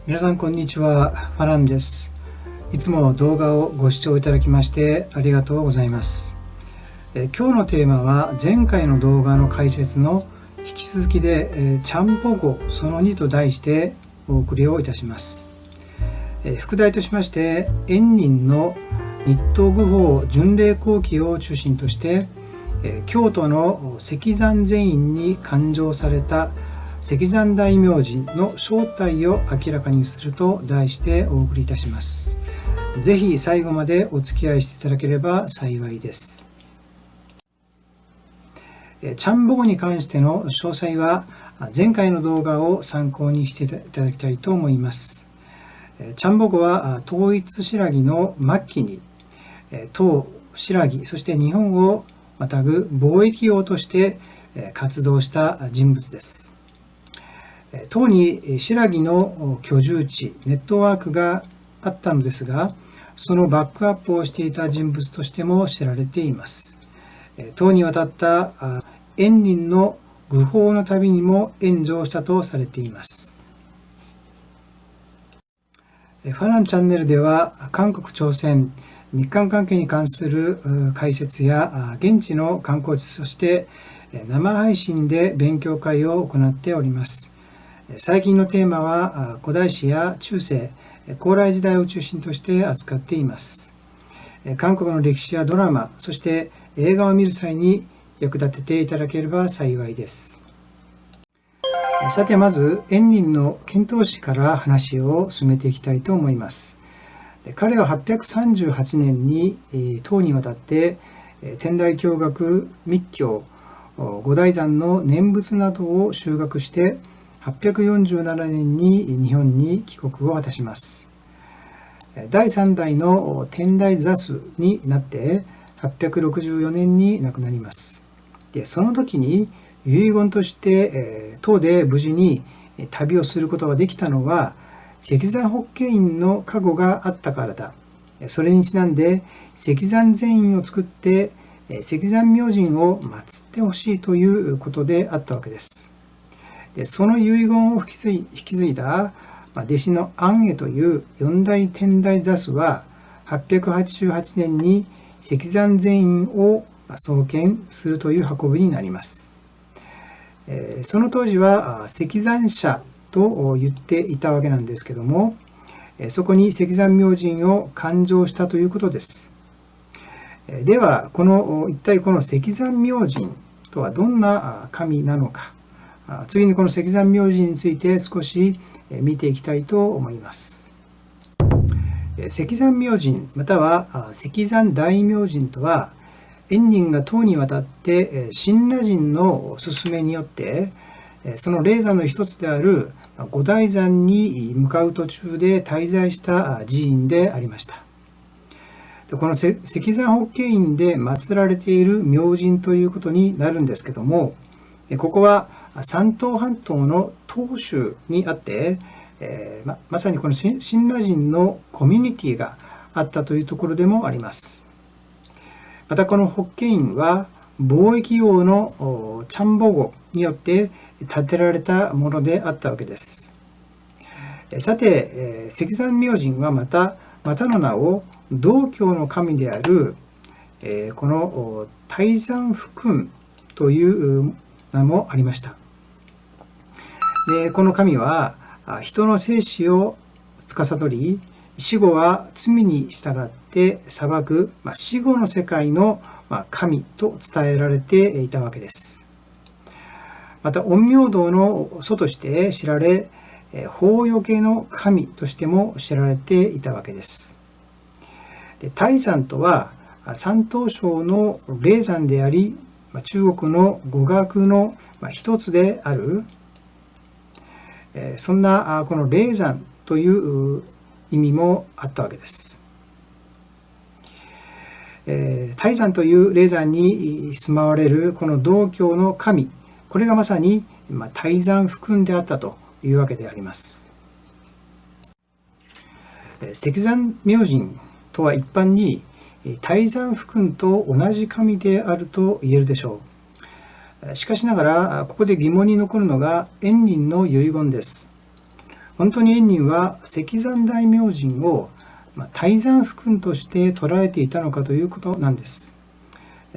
皆さんこんにちは、ファランです。いつも動画をご視聴いただきましてありがとうございます。今日のテーマは前回の動画の解説の引き続きでちゃんぽごその2と題してお送りをいたします。副題としまして円仁の日東愚法巡礼後期を中心として京都の積山禅院に勧請された積山大明神の正体を明らかにすると題してお送りいたします。ぜひ最後までお付き合いしていただければ幸いです。ちゃんぼごに関しての詳細は前回の動画を参考にしていただきたいと思います。ちゃんぼごは統一新羅の末期に唐新羅そして日本をまたぐ貿易王として活動した人物です。唐に新羅の居住地ネットワークがあったのですが、そのバックアップをしていた人物としても知られています。唐に渡った円仁の愚法の旅にも援助したとされています。ファランチャンネルでは韓国朝鮮日韓関係に関する解説や現地の観光地、そして生配信で勉強会を行っております。最近のテーマは古代史や中世高麗時代を中心として扱っています。韓国の歴史やドラマ、そして映画を見る際に役立てていただければ幸いです。さて、まず円仁の遣唐使から話を進めていきたいと思います。彼は838年に唐に渡って天台経学密教五台山の念仏などを修学して847年に日本に帰国を果たします。第3代の天台座主になって864年に亡くなります。で、その時に遺言として唐で無事に旅をすることができたのは積山法華院の加護があったからだ。それにちなんで積山禅院を作って積山明神を祀ってほしいということであったわけです。で、その遺言を引き継いだ弟子の安会という四代天台座主は888年に積山禅院を創建するという運びになります。その当時は積山社と言っていたわけなんですけども、そこに積山明神を勧請したということです。では一体この積山明神とはどんな神なのか、次にこの積山明神について少し見ていきたいと思います。積山明神または積山大明神とは、円仁が唐に渡って親羅人の勧めによってその霊山の一つである五台山に向かう途中で滞在した寺院でありました。この積山法華院で祀られている明神ということになるんですけども、ここは山東半島の東州にあって、まさにこの親羅人のコミュニティがあったというところでもあります。またこの法華院は貿易王のちゃんぼごによって建てられたものであったわけです。さて、積山明神はまたの名を道教の神であるこの大山福君という名もありました。で、この神は人の生死を司り、死後は罪に従って裁く死後の世界の神と伝えられていたわけです。また陰陽道の祖として知られ、法よけの神としても知られていたわけです。で、大山とは山東省の霊山であり、中国の語学の一つである、そんなこの霊山という意味もあったわけです。大山という霊山に住まわれるこの道教の神、これがまさに大山福君であったというわけであります。積山明神とは一般に大山福君と同じ神であると言えるでしょう。しかしながらここで疑問に残るのが円仁の遺言です。本当に円仁は積山大明神を大山府君として捉えていたのかということなんです。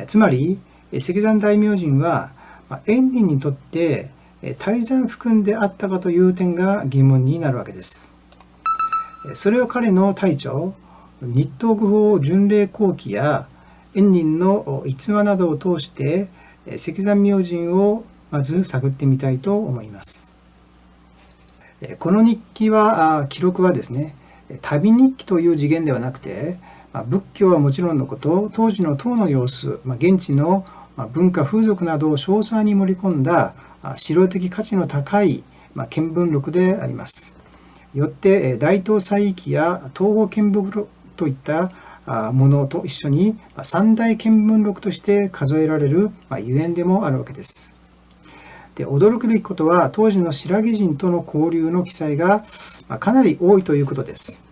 つまり積山大明神は円仁にとって大山府君であったかという点が疑問になるわけです。それを彼の大著日東愚法巡礼後記や円仁の逸話などを通して積山明神をまず探ってみたいと思います。この日記は記録はですね、旅日記という次元ではなくて、仏教はもちろんのこと、当時の唐の様子、現地の文化風俗などを詳細に盛り込んだ史料的価値の高い見聞録であります。よって大東西域や東方見聞録といったものと一緒に三大見聞録として数えられるゆえんでもあるわけです。で、驚くべきことは当時の新羅人との交流の記載がかなり多いということです。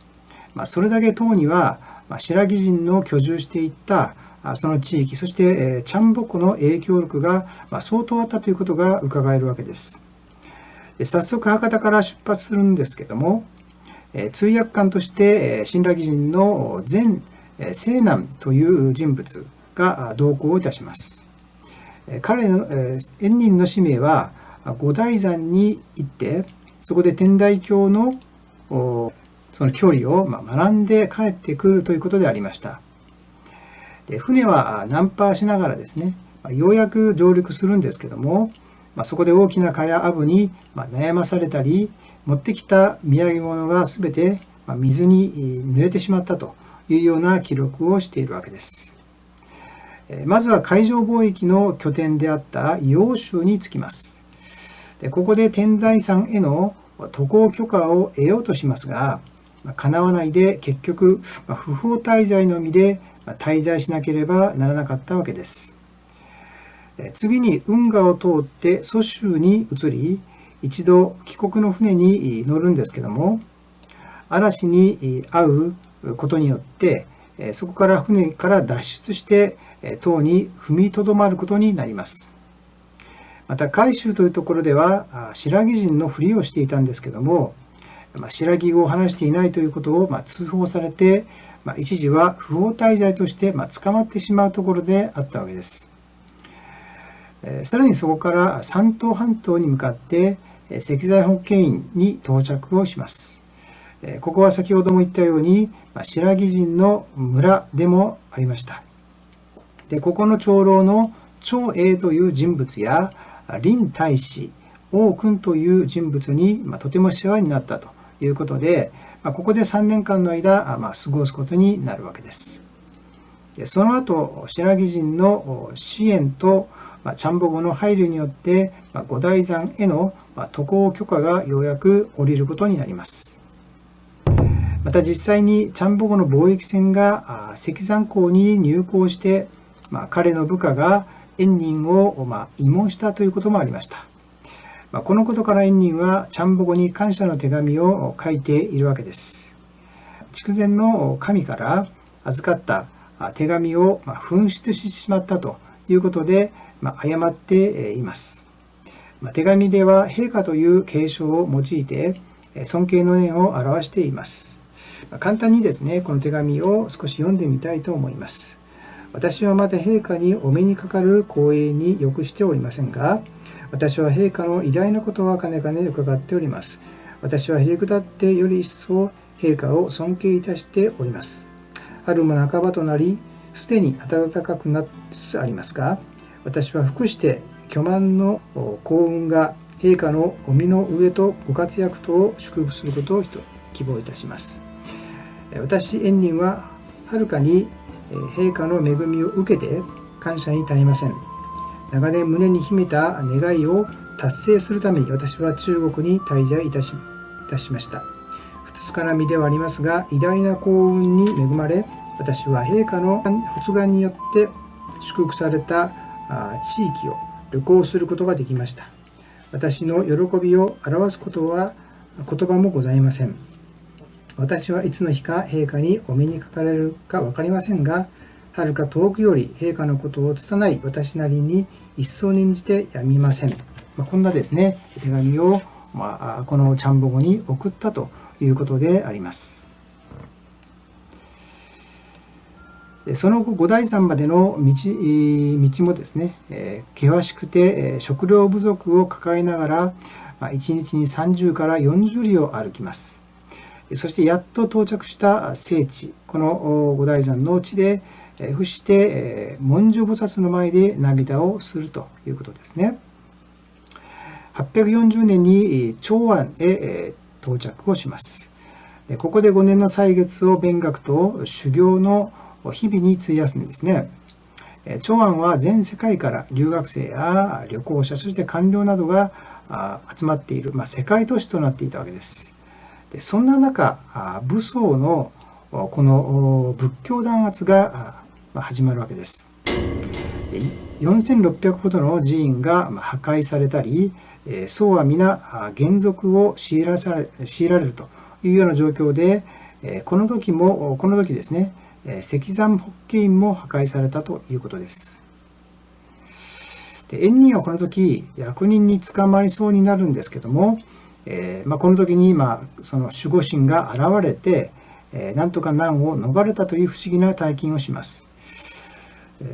それだけ唐には新羅人の居住していったその地域、そしてチャンボコの影響力が相当あったということが伺えるわけです。早速博多から出発するんですけども、通訳官として新羅人の前西南という人物が同行いたします。彼の円仁の使命は五台山に行って、そこで天台教のその教理を学んで帰ってくるということでありました。で、船は難破しながらですね、ようやく上陸するんですけども、そこで大きな蚊やアブに悩まされたり、持ってきた土産物が全て水に濡れてしまったというような記録をしているわけです。まずは海上貿易の拠点であった揚州に着きます。で、ここで天台山への渡航許可を得ようとしますが、叶わないで結局不法滞在のみで滞在しなければならなかったわけです。次に運河を通って蘇州に移り、一度帰国の船に乗るんですけども、嵐に遭うことによってそこから船から脱出して唐に踏みとどまることになります。また海州というところでは新羅人のふりをしていたんですけども、新羅語を話していないということを通報されて、一時は不法滞在として捕まってしまうところであったわけです。さらにそこから山東半島に向かって石材保健院に到着をします。ここは先ほども言ったように新羅人の村でもありました。で、ここの長老の長英という人物や林大使、王君という人物にとても世話になったということで、ここで3年間の間過ごすことになるわけです。で、その後新羅人の支援とチャンボ語の配慮によって五台山への渡航許可がようやく下りることになります。また実際にチャンボ語の貿易船が石山港に入港して、彼の部下が円仁を慰問したということもありました。このことから円仁はチャンボ語に感謝の手紙を書いているわけです。筑前の神から預かった手紙を紛失してしまったということで謝っています。手紙では陛下という敬称を用いて尊敬の念を表しています。簡単にですね、この手紙を少し読んでみたいと思います。私はまだ陛下にお目にかかる光栄によくしておりませんが、私は陛下の偉大なことはかねかね伺っております。私はへりくだってより一層陛下を尊敬いたしております。春も半ばとなり、すでに暖かくなりつつありますが、私は服して巨万の幸運が陛下のお身の上とご活躍とを祝福することを希望いたします。私円仁ははるかに陛下の恵みを受けて感謝に堪えません。長年胸に秘めた願いを達成するために私は中国に滞在いたしました。ふつつかな身ではありますが、偉大な幸運に恵まれ、私は陛下の発願によって祝福された地域を旅行することができました。私の喜びを表すことは言葉もございません。私はいつの日か陛下にお目にかかれるか分かりませんが、はるか遠くより陛下のことを拙い私なりに一層念じてやみません。こんなですね、手紙をこのチャンボゴに送ったということであります。その後五台山までの道もですね、険しくて食料不足を抱えながら1日に30から40里を歩きます。そしてやっと到着した聖地、この五台山の地で伏して文殊菩薩の前で涙をするということですね。840年に長安へ到着をします。ここで5年の歳月を勉学と修行の日々に費やすんですね。長安は全世界から留学生や旅行者、そして官僚などが集まっている、世界都市となっていたわけです。でそんな中、武装のこの仏教弾圧が始まるわけです。4600ほどの寺院が破壊されたり、僧は皆還俗を強いられるというような状況で、この時ですね、石山法華院も破壊されたということです。で円仁はこの時役人に捕まりそうになるんですけども、この時にその守護神が現れて、なんとか難を逃れたという不思議な体験をします。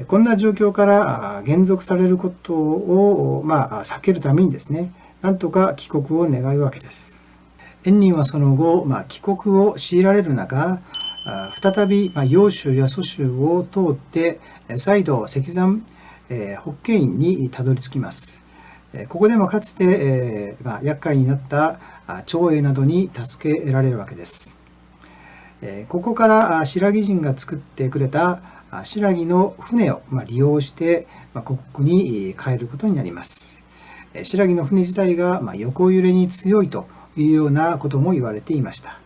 こんな状況から還俗されることを避けるためにですね、なんとか帰国を願うわけです。円仁はその後、帰国を強いられる中、再び揚州や蘇州を通って再度石山法華院にたどり着きます。ここでもかつて厄介になった長英などに助けられるわけです。ここから新羅人が作ってくれた新羅の船を利用して故国に帰ることになります。新羅の船自体が横揺れに強いというようなことも言われていました。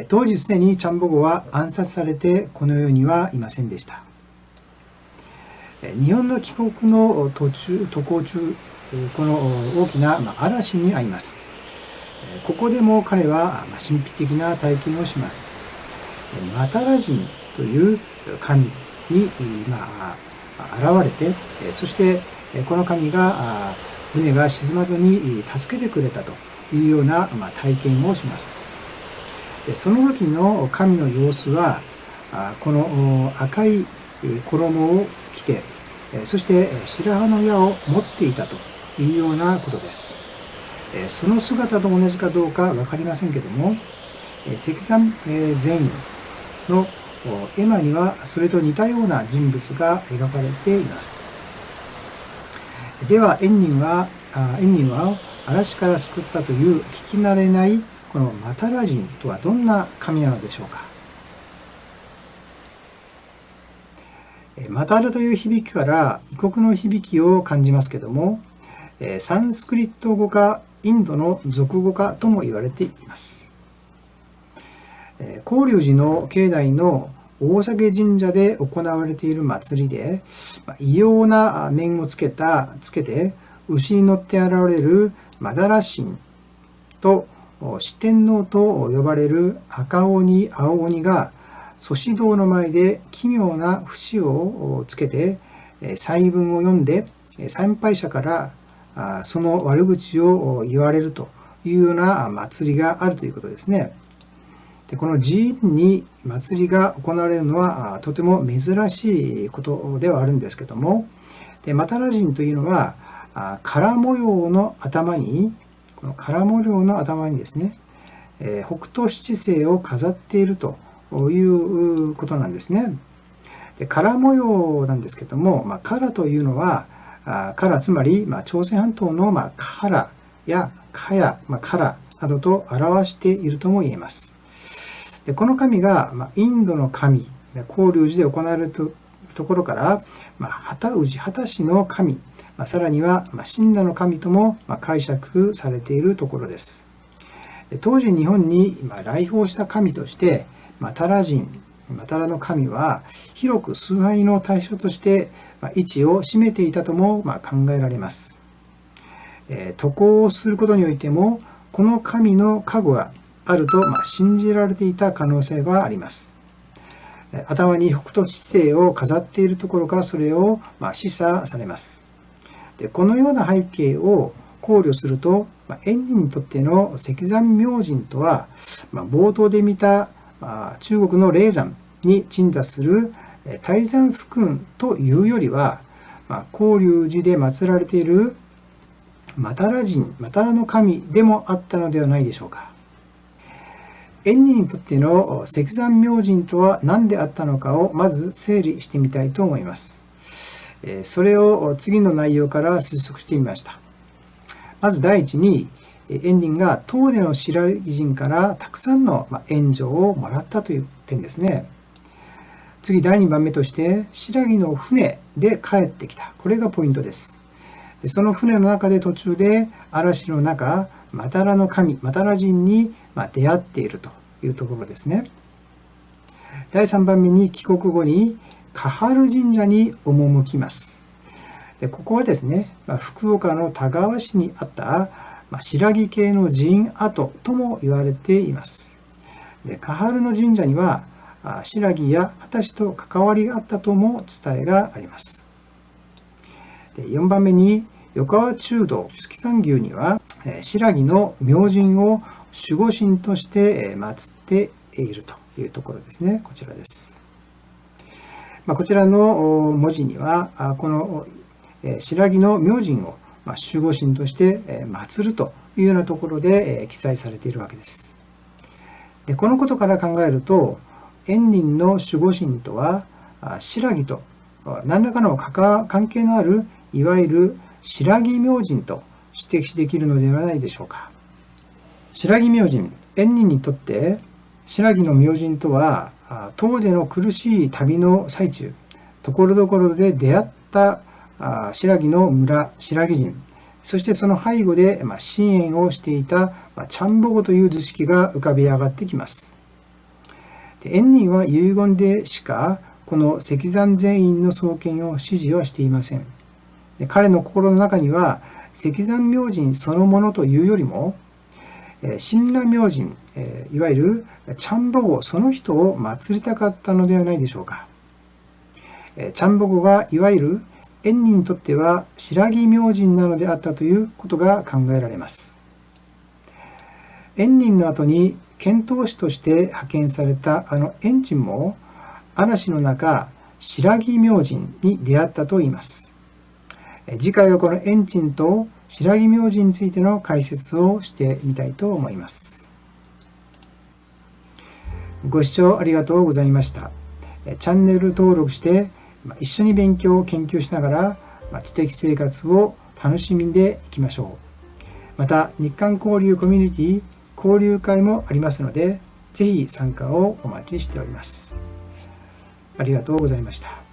当時すでにチャンボゴは暗殺されてこの世にはいませんでした。日本の帰国の渡航中、この大きな嵐に遭います。ここでも彼は神秘的な体験をします。マタラ人という神に現れて、そしてこの神が船が沈まずに助けてくれたというような体験をします。その時の神の様子はこの赤い衣を着て、そして白羽の矢を持っていたというようなことです。その姿と同じかどうか分かりませんけども、石山禅院の絵馬にはそれと似たような人物が描かれています。では円仁は嵐から救ったという聞き慣れないこのマタラ人とはどんな神なのでしょうか。マタラという響きから異国の響きを感じますけども、サンスクリット語かインドの俗語かとも言われています。広隆寺の境内の大鮭神社で行われている祭りで、異様な面をつけて牛に乗って現れるマダラ神と四天王と呼ばれる赤鬼青鬼が祖師堂の前で奇妙な節をつけて祭文を読んで参拝者からその悪口を言われるというような祭りがあるということですね。でこの寺院に祭りが行われるのはとても珍しいことではあるんですけども、でマタラ人というのは唐模様の頭にですね、北斗七星を飾っているということなんですね。で唐模様なんですけども、唐というのは唐つまり朝鮮半島の唐やカヤ、唐などと表しているとも言えます。でこの神がインドの神広隆寺で行われるところから旗氏旗氏の神、さらには神羅の神とも解釈されているところです。当時日本に来訪した神としてマタラの神は広く崇拝の対象として位置を占めていたとも考えられます。渡航をすることにおいてもこの神の加護があると信じられていた可能性はあります。頭に北斗七星を飾っているところからそれを示唆されます。でこのような背景を考慮すると、円仁にとっての石山明神とは、冒頭で見た中国の霊山に鎮座する大山福君というよりは、広隆寺で祀られているマタラ神、マタラの神でもあったのではないでしょうか。円仁にとっての石山明神とは何であったのかをまず整理してみたいと思います。それを次の内容から推測してみました。まず第一に、円仁が唐での白木人からたくさんの援助をもらったという点ですね。次第2番目として、白木の船で帰ってきた。これがポイントです。その船の中で途中で嵐の中、マタラの神、マタラ人に出会っているというところですね。第3番目に帰国後にカハル神社に赴きます。でここはですね、福岡の田川市にあった白木系の寺院跡とも言われています。でカハルの神社には白木や果たしと関わりがあったとも伝えがあります。で4番目に横川中道月山宮には白木の明神を守護神として祀っているというところですね。こちらです。こちらの文字にはこの白木の明神を守護神として祀るというようなところで記載されているわけです。でこのことから考えると、円仁の守護神とは白木と何らかの関係のあるいわゆる白木明神と指摘できるのではないでしょうか。白木明神、円仁にとって白木の明神とは唐での苦しい旅の最中、ところどころで出会った白木の村、白木人、そしてその背後で支援をしていたチャンボゴという図式が浮かび上がってきます。円仁は遺言でしかこの石山全員の創建を指示はしていません。彼の心の中には石山明神そのものというよりも親鸞明神、いわゆるチャンボゴその人を祀りたかったのではないでしょうか。チャンボゴがいわゆる円仁にとっては白木明神なのであったということが考えられます。円仁の後に遣唐使として派遣された円珍も嵐の中白木明神に出会ったといいます。次回はこの円珍と白木明神についての解説をしてみたいと思います。ご視聴ありがとうございました。チャンネル登録して一緒に勉強研究しながら知的生活を楽しみでいきましょう。また日韓交流コミュニティ交流会もありますので、ぜひ参加をお待ちしております。ありがとうございました。